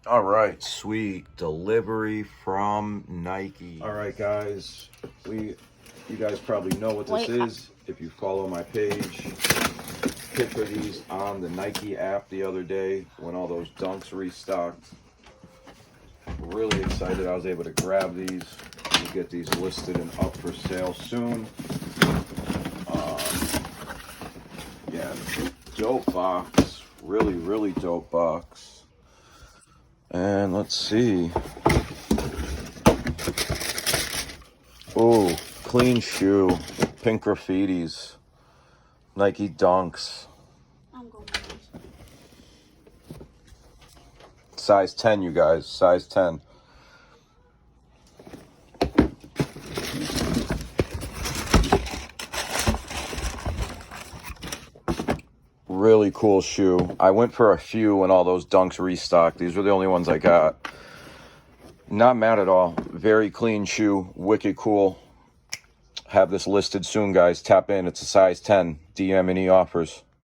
All right, sweet delivery from Nike. All right, guys, you guys probably know what this is if you follow my page. Picked for these on the Nike app the other day when all those dunks restocked. Really excited I was able to grab these. We'll get these listed and up for sale soon. Yeah, dope box. Really dope box. And let's see. Oh, clean shoe. Pink graffitis. Nike dunks. I'm going. Size 10, you guys. Size 10. Really cool shoe. I went for a few when all those dunks restocked. These were the only ones I got. Not mad at all. Very clean shoe. Wicked cool. Have this listed soon, guys. Tap in. It's a size 10. DM any offers.